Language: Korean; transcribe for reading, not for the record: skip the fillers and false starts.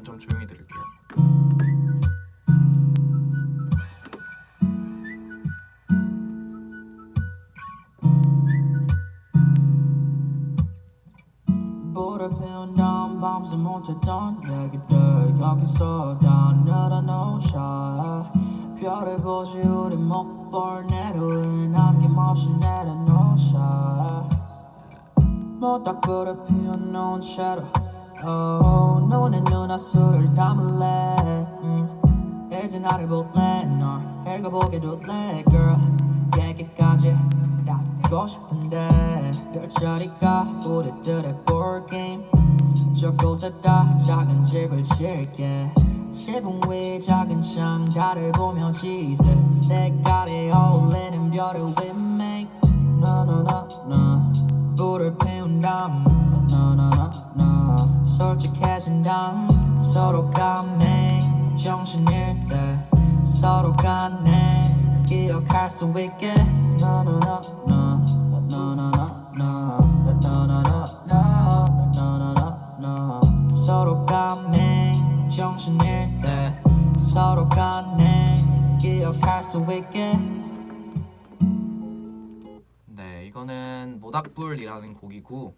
좀 조용히 들을게요. 불을 피운다음 밤새 못했던 얘기들 여기서 다 늘어놓자. 별을 보지 우리 목볼 내로에 남김없이 내려놓자. 모닥불을 피워놓은 채로 눈에 눈화술을 담을래. 이제 나를 볼래 널 읽어보게 둘래 girl. 얘기까지 다 듣고 싶은데 별자리가 우리들의 boardgame. 저곳에다 작은 집을 지을게. 지붕 위 작은 창 달을 보며 지새 색깔에 어울리는 별을 we make. 나나나나 불을 피운 다음 나나나나 솔직해진 다음 서로가 매일 정신일 때 서로가 내 기억할 수 있게 나나나나 나나나나 나나나나 나나나나 서로가 매일 정신일 때 서로가 내 기억할 수 있게. 네, 이거는 모닥불이라는 곡이고